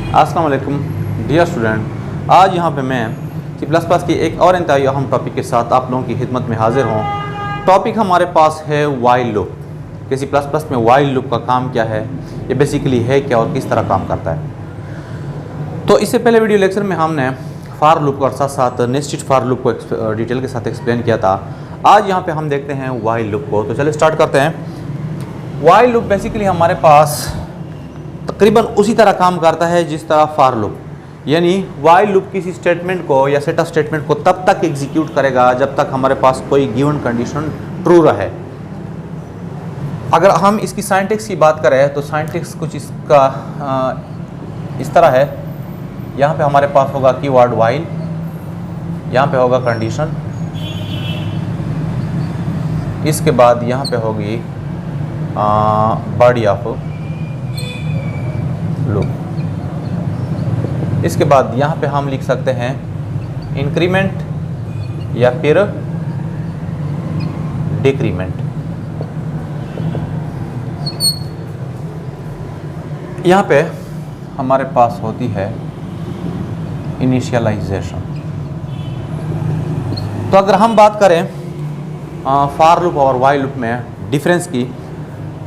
अस्सलाम वालेकुम dear student, आज यहाँ पे मैं C++ की एक और इंतहाई अहम टॉपिक के साथ आप लोगों की खिदमत में हाजिर हूँ। टॉपिक हमारे पास है वाइल लूप कि C++ में वाइल लूप का काम क्या है, ये बेसिकली है क्या और किस तरह काम करता है। तो इससे पहले वीडियो लेक्चर में हमने फार लूप और साथ साथ नेस्टेड फार लूप को डिटेल के साथ एक्सप्लेन किया था। आज यहाँ पर हम देखते हैं वाइल लूप को। तो चलिए स्टार्ट करते हैं। वाइल लूप बेसिकली हमारे पास तकरीबन उसी तरह काम करता है जिस तरह फार लूप, यानी वाइल लूप किसी स्टेटमेंट को या सेट ऑफ स्टेटमेंट को तब तक एग्जीक्यूट करेगा जब तक हमारे पास कोई गिवन कंडीशन ट्रू रहे। अगर हम इसकी सिंटैक्स की बात करें तो सिंटैक्स कुछ इसका इस तरह है। यहाँ पे हमारे पास होगा कीवर्ड वाइल, यहाँ पे होगा कंडीशन, इसके बाद यहाँ पे होगी बॉडी ऑफ लूप। इसके बाद यहाँ पे हम लिख सकते हैं इंक्रीमेंट या फिर डिक्रीमेंट। यहाँ पे हमारे पास होती है इनिशियलाइजेशन। तो अगर हम बात करें फार लूप और वाइल लूप में डिफरेंस की,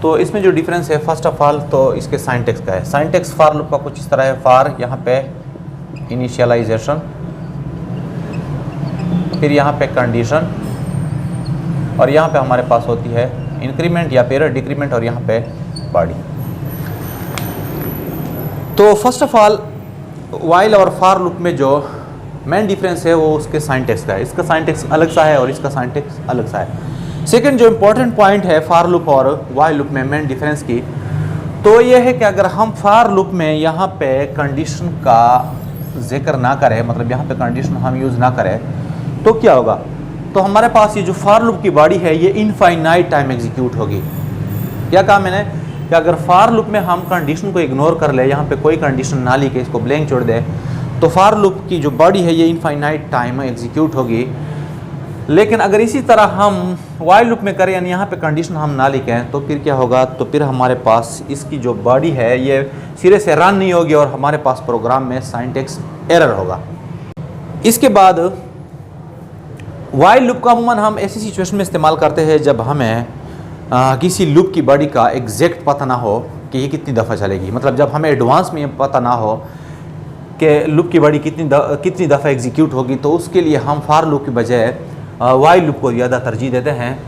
तो इसमें जो डिफरेंस है फर्स्ट ऑफ ऑल तो इसके सिंटैक्स का है। सिंटैक्स फार लूप का कुछ इस तरह है। फार यहाँ पे इनिशियलाइजेशन, फिर यहाँ पे कंडीशन, और यहाँ पे हमारे पास होती है इंक्रीमेंट या फिर डिक्रीमेंट, और यहाँ पे बॉडी। तो फर्स्ट ऑफ ऑल वाइल और फार लूप में जो मेन डिफरेंस है वो उसके सिंटैक्स का है। इसका सिंटैक्स अलग सा है और इसका सिंटैक्स अलग सा है। सेकंड जो इम्पोर्टेंट पॉइंट है फार लूप और वाइल लूप में मेन डिफरेंस की, तो ये है कि अगर हम फार लूप में यहाँ पे कंडीशन का जिक्र ना करें, मतलब यहाँ पे कंडीशन हम यूज़ ना करें, तो क्या होगा। तो हमारे पास ये जो फार लूप की बॉडी है ये इनफाइनाइट टाइम एग्जीक्यूट होगी। क्या कहा मैंने कि अगर फार लूप में हम कंडीशन को इग्नोर कर ले, यहाँ पे कोई कंडीशन ना लिखे, इसको ब्लैंक छोड़ दे, तो फार लूप की जो बॉडी है ये इनफाइनाइट टाइम एग्जीक्यूट होगी। लेकिन अगर इसी तरह हम वाइल लूप में करें, यानी यहाँ पे कंडीशन हम ना लिखें, तो फिर क्या होगा, तो फिर हमारे पास इसकी जो बॉडी है ये सिरे से रन नहीं होगी और हमारे पास प्रोग्राम में सिंटैक्स एरर होगा। इसके बाद वाइल लूप का अमूमन हम ऐसी सिचुएशन में इस्तेमाल करते हैं जब हमें किसी लूप की बॉडी का एग्जैक्ट पता ना हो कि ये कितनी दफ़ा चलेगी। मतलब जब हमें एडवांस में ये पता ना हो कि लूप की बॉडी कितनी दफ़ा एग्जीक्यूट होगी, तो उसके लिए हम फार लूप की बजाय वाइल लूप को ज़्यादा तरजीह देते हैं।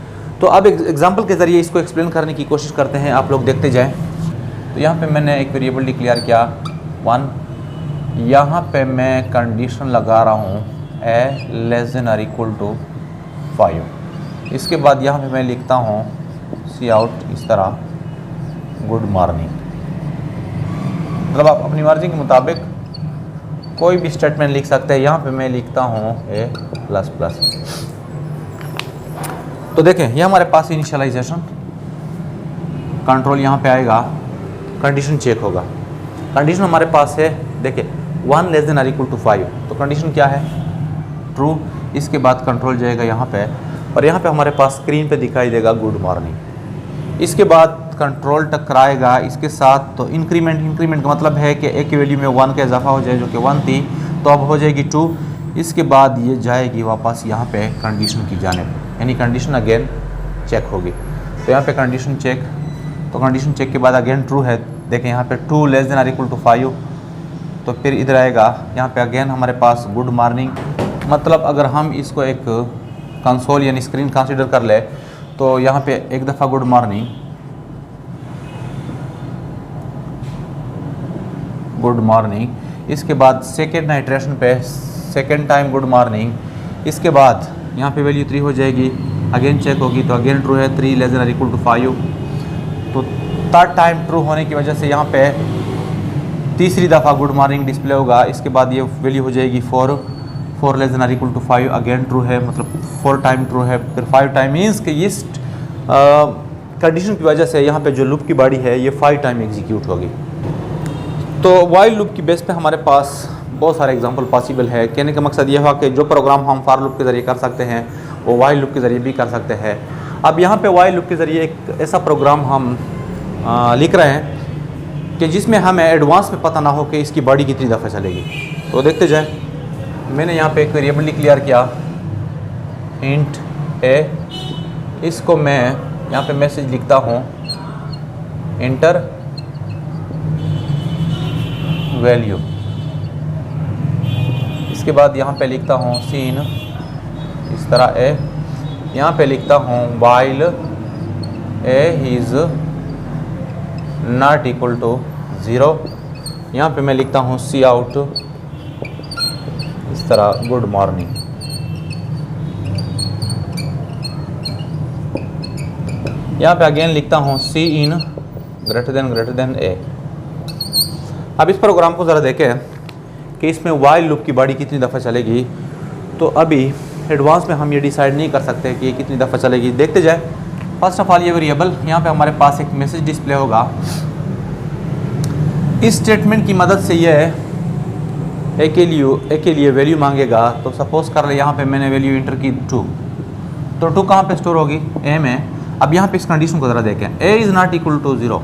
तो अब एक एग्जांपल के ज़रिए इसको एक्सप्लेन करने की कोशिश करते हैं, आप लोग देखते जाएं। तो यहाँ पे मैंने एक वेरिएबल डिक्लेयर किया 1, यहाँ पे मैं कंडीशन लगा रहा हूँ ए लेस देन और इक्वल टू 5। इसके बाद यहाँ पे मैं लिखता हूँ सी आउट इस तरह गुड मॉर्निंग। मतलब आप अपनी मर्ज़ी के मुताबिक कोई भी स्टेटमेंट लिख सकते हैं। यहाँ पे मैं लिखता हूँ A++। तो देखें ये हमारे पास इनिशियलाइजेशन, कंट्रोल यहाँ पे आएगा, कंडीशन चेक होगा। कंडीशन हमारे पास है, देखिए 1 लेस देन और इक्वल टू 5, तो कंडीशन क्या है, ट्रू। इसके बाद कंट्रोल जाएगा यहाँ पे, और यहाँ पे हमारे पास स्क्रीन पे दिखाई देगा गुड मॉर्निंग। इसके बाद कंट्रोल टकराएगा इसके साथ, तो इंक्रीमेंट का मतलब है कि एक की वैल्यू में 1 का इजाफा हो जाए, जो कि 1 थी, तो अब हो जाएगी 2। इसके बाद ये जाएगी वापस यहाँ पे कंडीशन की जानिब, यानी कंडीशन अगेन चेक होगी। तो यहाँ पे कंडीशन चेक, तो कंडीशन चेक के बाद अगेन ट्रू है। देखें यहाँ पे 2 लेस देन और इक्वल टू 5, तो फिर इधर आएगा, यहाँ पे अगेन हमारे पास गुड मॉर्निंग। मतलब अगर हम इसको एक कंसोल यानी स्क्रीन कंसिडर कर ले, तो यहाँ पे एक दफ़ा गुड मॉर्निंग, इसके बाद सेकेंड आइट्रेशन पे सेकेंड टाइम गुड मॉर्निंग। इसके बाद यहाँ पे वैल्यू 3 हो जाएगी, अगेन चेक होगी, तो अगेन ट्रू है, 3 लेस देन और इक्वल टू 5। तो थर्ड टाइम ट्रू होने की वजह से यहाँ पे तीसरी दफ़ा गुड मॉर्निंग डिस्प्ले होगा। इसके बाद ये वैल्यू हो जाएगी 4 लेस देन और इक्वल टू 5, अगेन ट्रू है, मतलब 4 टाइम ट्रू है। फिर 5 टाइम मीन्स कि इस कंडीशन की वजह से यहाँ पे जो लूप की बॉडी है ये 5 टाइम एग्जीक्यूट होगी। तो वाइल लूप की बेस पे हमारे पास बहुत सारे एग्जांपल पॉसिबल है। कहने का मकसद ये हुआ कि जो प्रोग्राम हम फार लूप के ज़रिए कर सकते हैं वो वाइल लूप के ज़रिए भी कर सकते हैं। अब यहाँ पे वाइल लूप के ज़रिए एक ऐसा प्रोग्राम हम लिख रहे हैं कि जिसमें हमें एडवांस में पता ना हो कि इसकी बॉडी कितनी दफ़ा चलेगी। तो देखते जाए, मैंने यहाँ पे एक वेरिएबल डिक्लेयर किया इंट ए, इसको मैं यहाँ पे मैसेज लिखता हूँ इंटर वैल्यू। इसके बाद यहाँ पे लिखता हूँ सीन इस तरह ए, यहाँ पे लिखता हूँ while A is not equal to 0। यहाँ पे मैं लिखता हूँ सी आउट इस तरह गुड मॉर्निंग। यहाँ पे अगेन लिखता हूँ सी इन ग्रेटर देन ए। अब इस प्रोग्राम को ज़रा देखें कि इसमें वाइल लूप की बॉडी कितनी दफ़ा चलेगी। तो अभी एडवांस में हम ये डिसाइड नहीं कर सकते कि ये कितनी दफ़ा चलेगी। देखते जाए, फर्स्ट ऑफ ऑल ये वेरिएबल यहाँ पे हमारे पास एक मैसेज डिस्प्ले होगा। इस स्टेटमेंट की मदद से ये ए के लिए वैल्यू मांगेगा। तो सपोज़ कर ले यहाँ पे मैंने वैल्यू इंटर की 2, तो 2 कहाँ पे स्टोर होगी? ए में। अब यहाँ पे इस कंडीशन को ज़रा देखें, A is not equal to 0।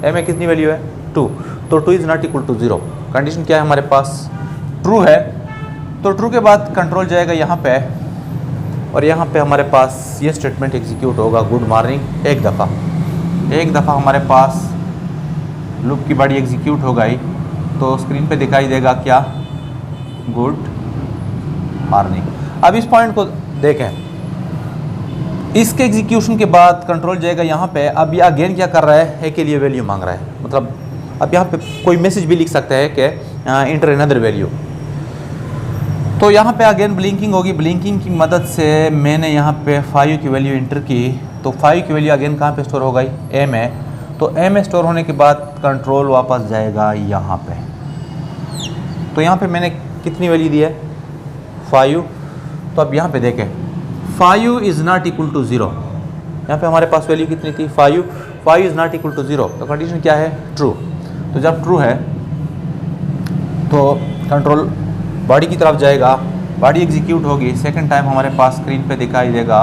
A में कितनी वैल्यू है? 2। तो 2 is not equal to 0। Condition क्या है हमारे पास? ट्रू है। तो ट्रू के बाद कंट्रोल जाएगा यहाँ पे, और यहाँ पे हमारे पास ये स्टेटमेंट एग्जीक्यूट होगा गुड मॉर्निंग एक दफ़ा हमारे पास लूप की बॉडी एग्जीक्यूट हो गई। तो स्क्रीन पे दिखाई देगा क्या? Good morning. अब इस पॉइंट को देखें, इसके एग्जीक्यूशन के बाद कंट्रोल जाएगा यहाँ पे। अब ये अगेन क्या कर रहा है? ए के लिए वैल्यू मांग रहा है। मतलब अब यहाँ पे कोई मैसेज भी लिख सकता है कि इंटर अनदर वैल्यू। तो यहाँ पे अगेन ब्लिंकिंग होगी। ब्लिंकिंग की मदद से मैंने यहाँ पे 5 की वैल्यू इंटर की। तो 5 की वैल्यू अगेन कहाँ पे स्टोर हो गई? ए में। तो ए में स्टोर होने के बाद कंट्रोल वापस जाएगा यहाँ पे। तो यहाँ पे मैंने कितनी वैल्यू दी है? 5। तो अब यहाँ पे देखें, 5 इज़ नॉट इक्वल टू 0। यहाँ पे हमारे पास वैल्यू कितनी थी? 5 इज़ नॉट इक्वल टू 0। तो कंडीशन क्या है? ट्रू। तो जब ट्रू है तो कंट्रोल बॉडी की तरफ जाएगा, बॉडी एग्जीक्यूट होगी। सेकंड टाइम हमारे पास स्क्रीन पे दिखाई देगा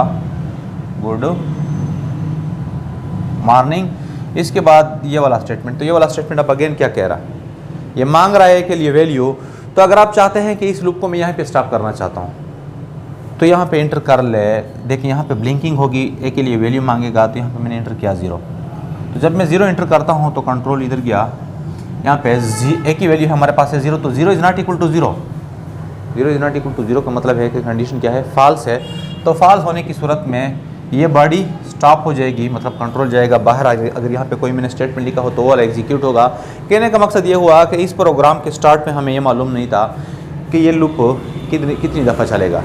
गुड मॉर्निंग। इसके बाद ये वाला स्टेटमेंट। तो ये वाला स्टेटमेंट अब अगेन क्या कह रहा है? ये मांग रहा है के लिए वैल्यू। तो अगर आप चाहते हैं कि इस लूप को मैं यहाँ पे स्टॉप करना चाहता हूँ, तो यहाँ पे इंटर कर ले। देखिए यहाँ पे ब्लिंकिंग होगी, ए के लिए वैल्यू मांगेगा। तो यहाँ पे मैंने इंटर किया 0। तो जब मैं 0 इंटर करता हूँ तो कंट्रोल इधर गया। यहाँ पे ए की वैल्यू हमारे पास है 0। तो 0 is not equal to 0। 0 is not equal to 0 का मतलब है कि कंडीशन क्या है? फॉल्स है। तो फॉल्स होने की सूरत में ये बॉडी स्टॉप हो जाएगी, मतलब कंट्रोल जाएगा बाहर। अगर यहाँ पे कोई मैंने स्टेटमेंट लिखा हो तो वो वाला एग्जीक्यूट होगा। कहने का मकसद ये हुआ कि इस प्रोग्राम के स्टार्ट में हमें ये मालूम नहीं था कि ये लूप कितनी दफ़ा चलेगा।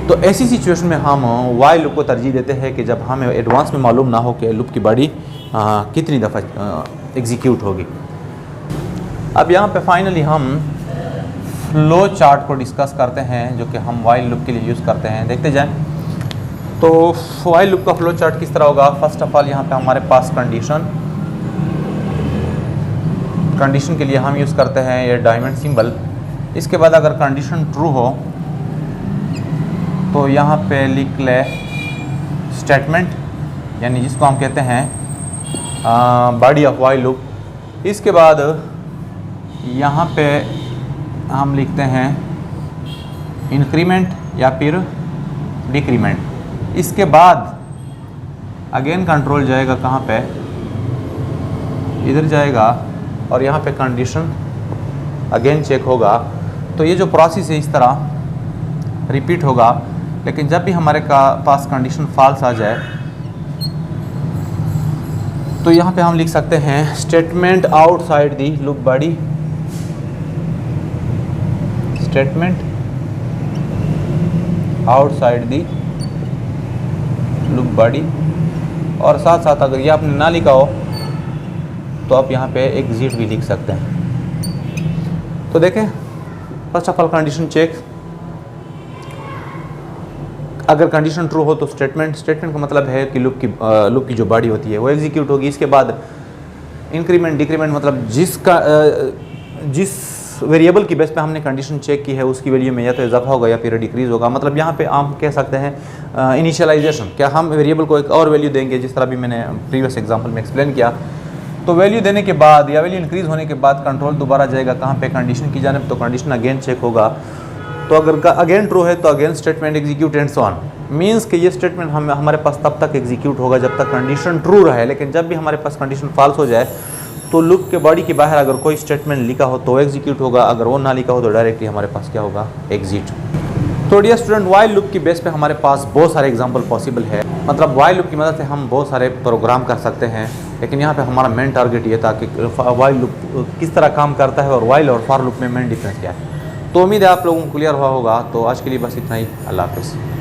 तो ऐसी सिचुएशन में हम वाइल लूप को तरजीह देते हैं कि जब हमें एडवांस में मालूम ना हो कि लूप की बॉडी कितनी दफ़ा एग्जीक्यूट होगी। अब यहाँ पे फाइनली हम फ्लो चार्ट को डिस्कस करते हैं, जो कि हम वाइल लूप के लिए यूज़ करते हैं। देखते जाएं। तो वाइल लूप का फ्लो चार्ट किस तरह होगा? फर्स्ट ऑफ ऑल यहाँ पे हमारे पास कंडीशन के लिए हम यूज़ करते हैं ये डायमंड सिंबल। इसके बाद अगर कंडीशन ट्रू हो तो यहाँ पे लिख ले स्टेटमेंट, यानी जिसको हम कहते हैं बॉडी ऑफ वाइल लूप। इसके बाद यहाँ पे हम लिखते हैं इंक्रीमेंट या फिर डिक्रीमेंट। इसके बाद अगेन कंट्रोल जाएगा कहाँ पे? इधर जाएगा, और यहाँ पे कंडीशन अगेन चेक होगा। तो ये जो प्रोसेस है इस तरह रिपीट होगा। लेकिन जब भी हमारे पास कंडीशन फॉल्स आ जाए तो यहाँ पे हम लिख सकते हैं statement outside the loop body. Statement outside the loop body. और साथ साथ अगर ये आपने ना लिखा हो तो आप यहाँ पे एग्जिट भी लिख सकते हैं। तो देखें, first of all condition check. अगर कंडीशन ट्रू हो तो स्टेटमेंट का मतलब है कि लूप की जो बॉडी होती है वो एग्जीक्यूट होगी। इसके बाद इंक्रीमेंट डिक्रीमेंट, मतलब जिस वेरिएबल की बेस पे हमने कंडीशन चेक की है उसकी वैल्यू में या तो इजाफा होगा या फिर डिक्रीज़ होगा। मतलब यहाँ पे हम कह सकते हैं इनिशियलाइजेशन, क्या हम वेरिएबल को एक और वैल्यू देंगे, जिस तरह भी मैंने प्रीवियस एग्जांपल में एक्सप्लेन किया तो वैल्यू देने के बाद या वैल्यू इंक्रीज़ होने के बाद कंट्रोल दोबारा जाएगा कहाँ पे, कंडीशन की जानिब। तो कंडीशन अगेन चेक होगा, तो अगर अगेन ट्रू है तो again statement execute and so on. Means कि ये स्टेटमेंट हमारे पास तब तक एग्जीक्यूट होगा जब तक कंडीशन ट्रू रहे, लेकिन जब भी हमारे पास कंडीशन फॉल्स हो जाए तो लूप के बॉडी के बाहर अगर कोई स्टेटमेंट लिखा हो तो एग्जीक्यूट होगा, अगर वो ना लिखा हो तो डायरेक्टली हमारे पास क्या होगा, एग्जिट। तो डियर स्टूडेंट, वाइल लूप की बेस पे हमारे पास बहुत सारे एग्जांपल पॉसिबल है। मतलब वाइल लूप की मदद से हम बहुत सारे प्रोग्राम कर सकते हैं, लेकिन यहाँ पे हमारा मेन टारगेट ये था कि वाइल लूप किस तरह काम करता है और वाइल और फॉर लूप में मेन डिफरेंस क्या है। तो उम्मीद है आप लोगों को क्लियर हुआ होगा। तो आज के लिए बस इतना ही। अल्लाह हाफ़िज़।